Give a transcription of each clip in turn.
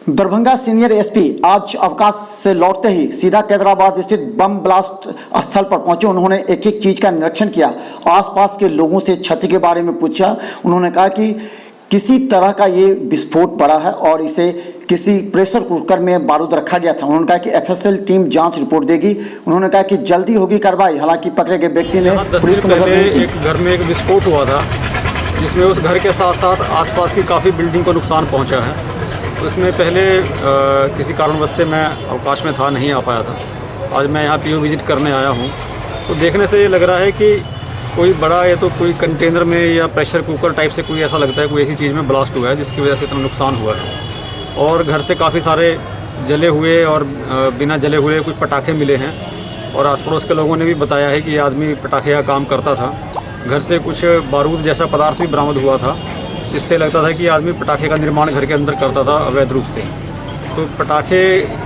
Darbhanga senior SP आज अवकाश से लौटते ही सीधा कैदराबाद स्थित बम ब्लास्ट स्थल पर पहुंचे। उन्होंने एक एक चीज का निरीक्षण किया, आसपास के लोगों से क्षति के बारे में पूछा। उन्होंने कहा कि किसी तरह का ये विस्फोट पड़ा है और इसे किसी प्रेशर कुकर में बारूद रखा गया था। उन्होंने कहा कि एफएसएल टीम जांच रिपोर्ट देगी। उन्होंने कहा कि जल्दी होगी कार्रवाई। हालांकि पकड़े गए व्यक्ति ने पुलिस को मदद नहीं की। एक घर में एक विस्फोट हुआ था जिसमें उस घर के साथ साथ आसपास की काफ़ी बिल्डिंग को नुकसान पहुंचा है। उसमें पहले किसी कारणवश से मैं अवकाश में था, नहीं आ पाया था। आज मैं यहाँ पीओ विजिट करने आया हूँ, तो देखने से ये लग रहा है कि कोई बड़ा या तो कोई कंटेनर में या प्रेशर कुकर टाइप से कोई ऐसा लगता है, कोई ऐसी चीज़ में ब्लास्ट हुआ है जिसकी वजह से इतना नुकसान हुआ है। और घर से काफ़ी सारे जले हुए और बिना जले हुए कुछ पटाखे मिले हैं। और आस पड़ोस के लोगों ने भी बताया है कि ये आदमी पटाखे का काम करता था। घर से कुछ बारूद जैसा पदार्थ भी बरामद हुआ था, जिससे लगता था कि आदमी पटाखे का निर्माण घर के अंदर करता था अवैध रूप से। तो पटाखे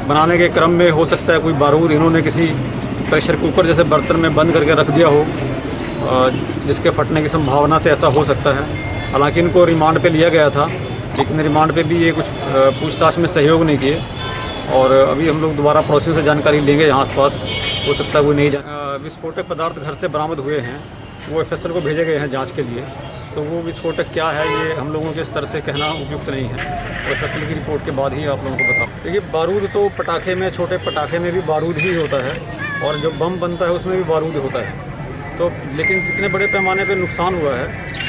बनाने के क्रम में हो सकता है कोई बारूद इन्होंने किसी प्रेशर कुकर जैसे बर्तन में बंद करके रख दिया हो, जिसके फटने की संभावना से ऐसा हो सकता है। हालांकि इनको रिमांड पे लिया गया था, लेकिन रिमांड पे भी ये कुछ पूछताछ में सहयोग नहीं किए। और अभी हम लोग दोबारा पड़ोसियों से जानकारी लेंगे यहाँ आसपास, हो सकता है कोई नहीं। विस्फोटक पदार्थ घर से बरामद हुए हैं, वो एफएसएल को भेजे गए हैं जांच के लिए। तो वो विस्फोटक क्या है ये हम लोगों के स्तर से कहना उपयुक्त नहीं है, और एफएसएल की रिपोर्ट के बाद ही आप लोगों को बताओ। देखिए, बारूद तो पटाखे में, छोटे पटाखे में भी बारूद ही होता है, और जो बम बनता है उसमें भी बारूद होता है। तो लेकिन जितने बड़े पैमाने पर नुकसान हुआ है,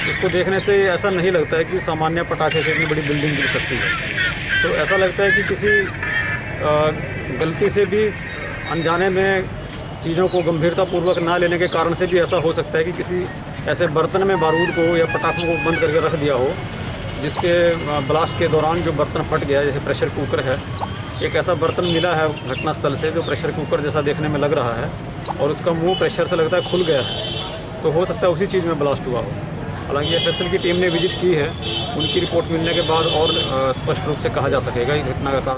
उसको देखने से ऐसा नहीं लगता है कि सामान्य पटाखे से इतनी बड़ी बिल्डिंग गिर सकती है। तो ऐसा लगता है कि किसी गलती से भी अनजाने में चीज़ों को गंभीरतापूर्वक ना लेने के कारण से भी ऐसा हो सकता है कि किसी ऐसे बर्तन में बारूद को या पटाखों को बंद करके रख दिया हो, जिसके ब्लास्ट के दौरान जो बर्तन फट गया, जैसे प्रेशर कुकर है। एक ऐसा बर्तन मिला है घटनास्थल से जो प्रेशर कुकर जैसा देखने में लग रहा है, और उसका मुंह प्रेशर से लगता है खुल गया है। तो हो सकता है उसी चीज़ में ब्लास्ट हुआ हो। हालांकि एफएसएल की टीम ने विजिट की है, उनकी रिपोर्ट मिलने के बाद और स्पष्ट रूप से कहा जा सकेगा ये घटना का कारण।